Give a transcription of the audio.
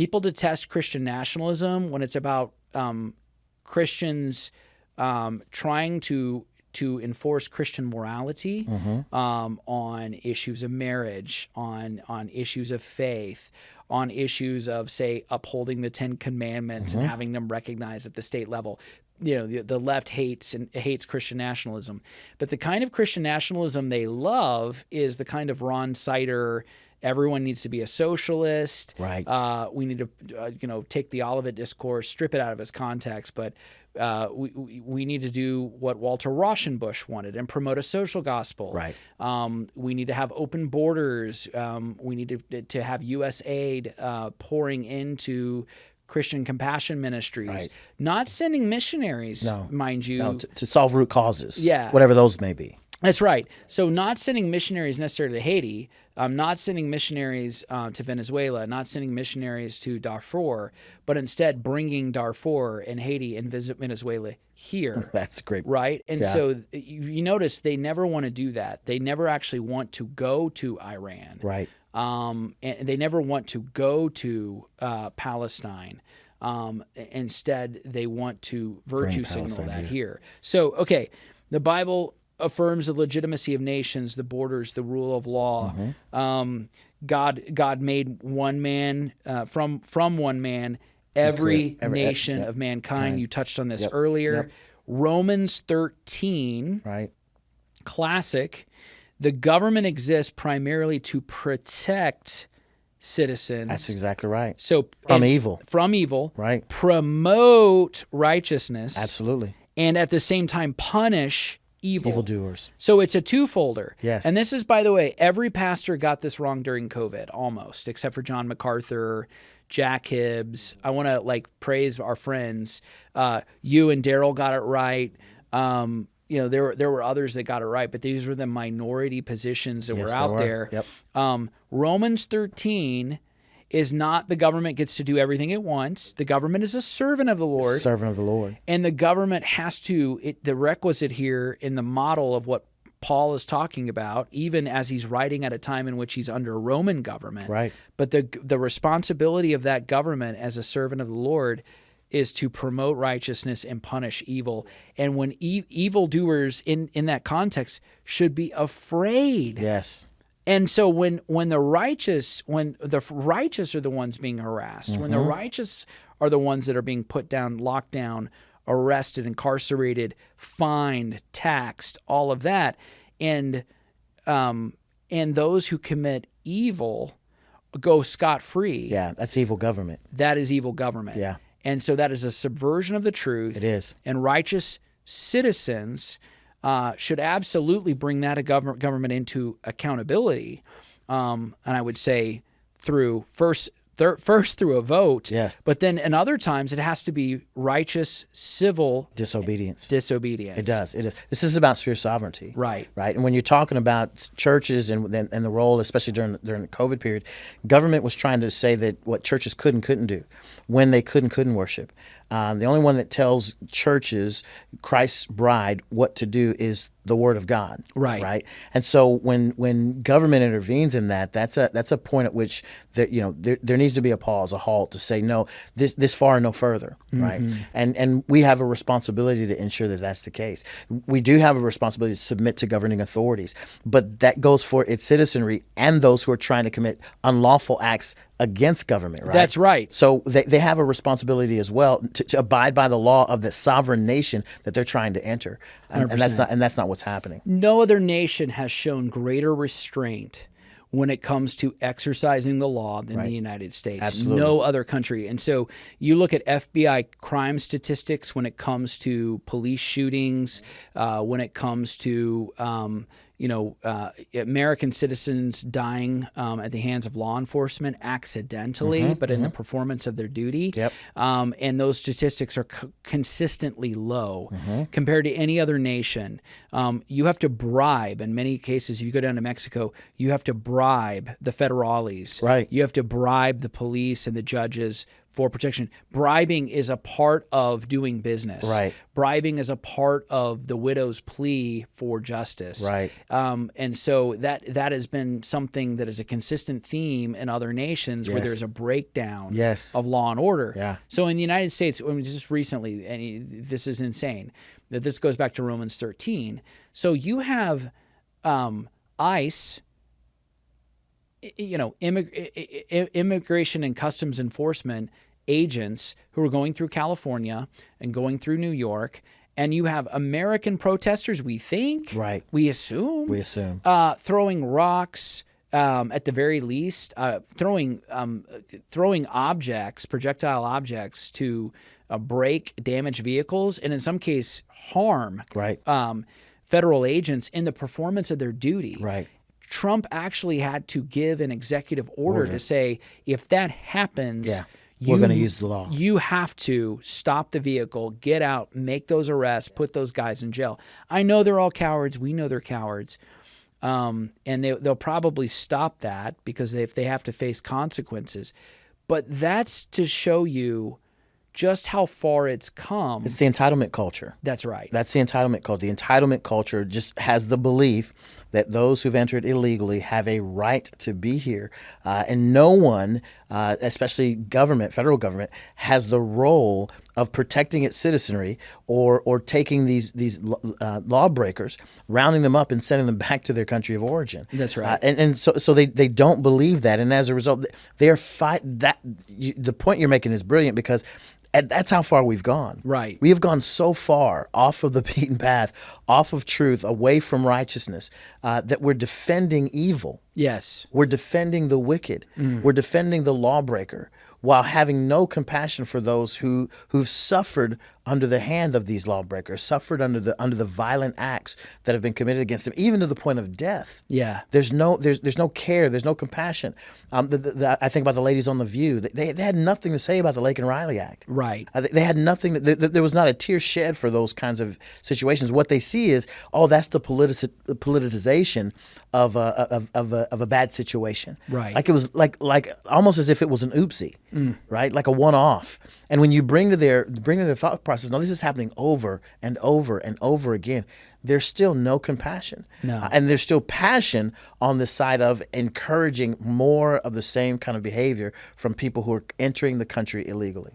people detest Christian nationalism when it's about Christians trying to enforce Christian morality on issues of marriage, on issues of faith, on issues of, say, upholding the Ten Commandments and having them recognized at the state level. The left hates Christian nationalism. But the kind of Christian nationalism they love is the kind of Ron Sider, everyone needs to be a socialist. Right. We need to, take the Olivet Discourse, strip it out of its context, but we need to do what Walter Rauschenbusch wanted and promote a social gospel. Right. We need to have open borders. We need to have U.S. aid pouring into Christian compassion ministries, Right. not sending missionaries, No. mind you. No, to solve root causes. Yeah. Whatever those may be. That's right. So not sending missionaries necessarily to Haiti, not sending missionaries to Venezuela, not sending missionaries to Darfur, but instead bringing Darfur and Haiti and Venezuela here. That's great. Right? And Yeah. so you notice they never want to do that. They never actually want to go to Iran. Right. And they never want to go to Palestine. Instead, they want to virtue signal Palestine that here. here. So, okay, the Bible affirms the legitimacy of nations, the borders, the rule of law. God made one man from one man every nation yep. of mankind. You touched on this Yep. earlier. Yep. Romans 13, Right. classic. The government exists primarily to protect citizens. That's exactly right. So From evil. From evil. Right. Promote righteousness. Absolutely. And at the same time punish evil. Evildoers. So it's a twofolder. Yes. And this is, by the way, every pastor got this wrong during COVID, almost, except for John MacArthur, Jack Hibbs. I want to praise our friends. You and Daryl got it right. There were others that got it right, but these were the minority positions that Yes, were there out were. there. Yep. Romans 13 is not the government gets to do everything it wants. The government is a servant of the Lord. Servant of the Lord. And the government has to, the requisite here in the model of what Paul is talking about, even as he's writing at a time in which he's under Roman government. Right. But the responsibility of that government as a servant of the Lord is to promote righteousness and punish evil. And when evildoers in that context should be afraid. Yes. And so when the righteous are the ones being harassed, when the righteous are the ones that are being put down, locked down, arrested, incarcerated, fined, taxed, all of that, and those who commit evil go scot-free. Yeah, that's evil government. That is evil government. Yeah. And so that is a subversion of the truth. It is. And righteous citizens should absolutely bring that government into accountability. And I would say through first through a vote. Yes. But then in other times it has to be righteous civil Disobedience. disobedience. It does. It is. This is about sphere sovereignty. Right. Right. And when you're talking about churches and the role, especially during the COVID period, government was trying to say that what churches could and couldn't do, when they couldn't worship. The only one that tells churches, Christ's bride, what to do is the Word of God. Right. Right. And so when government intervenes in that, that's a point at which there needs to be a pause, a halt, to say no, this far and no further. Right. And we have a responsibility to ensure that that's the case. We do have a responsibility to submit to governing authorities, but that goes for its citizenry and those who are trying to commit unlawful acts against government, right? That's right. So they have a responsibility as well to abide by the law of the sovereign nation that they're trying to enter, and that's not what's happening. No other nation has shown greater restraint when it comes to exercising the law than the United States. Absolutely. No other country. And so you look at FBI crime statistics when it comes to police shootings, when it comes to American citizens dying at the hands of law enforcement accidentally, but in the performance of their duty. Yep. And those statistics are consistently low compared to any other nation. You have to bribe, in many cases, if you go down to Mexico, you have to bribe the federales. Right. You have to bribe the police and the judges for protection. Bribing is a part of doing business. Right. Bribing is a part of the widow's plea for justice. Right. And so that has been something that is a consistent theme in other nations where Yes. there's a breakdown Yes. of law and order. Yeah. So in the United States, I mean, just recently, and this is insane, that this goes back to Romans 13. So you have ICE, immigration and customs enforcement agents who are going through California and going through New York, and you have American protesters, we think, Right. we assume, throwing rocks, at the very least, throwing objects, projectile objects to break damaged vehicles, and in some case harm Right. federal agents in the performance of their duty. Right. Trump actually had to give an executive order to say, if that happens, Yeah. We're going to use the law. You have to stop the vehicle, get out, make those arrests, put those guys in jail. I know they're all cowards. We know they're cowards. And they'll probably stop that because if they have to face consequences. But that's to show you just how far it's come. It's the entitlement culture. That's right. That's the entitlement culture. The entitlement culture just has the belief that those who've entered illegally have a right to be here. And no one, especially government, federal government, has the role of protecting its citizenry or taking these lawbreakers, rounding them up and sending them back to their country of origin. That's right. And so they don't believe that. And as a result, they are the point you're making is brilliant because that's how far we've gone. Right. We have gone so far off of the beaten path, off of truth, away from righteousness, that we're defending evil. Yes. We're defending the wicked. We're defending the lawbreaker while having no compassion for those who've suffered under the hand of these lawbreakers, suffered under the violent acts that have been committed against them, even to the point of death. Yeah. There's no care. There's no compassion. I think about the ladies on The View. They had nothing to say about the Laken Riley Act. Right. They had nothing. There was not a tear shed for those kinds of situations. What they see is, that's the politicization of a bad situation. Right. Like it was like almost as if it was an oopsie, right? Like a one-off. And when you bring to their thought process, no, this is happening over and over and over again. There's still no compassion. No. And there's still passion on the side of encouraging more of the same kind of behavior from people who are entering the country illegally.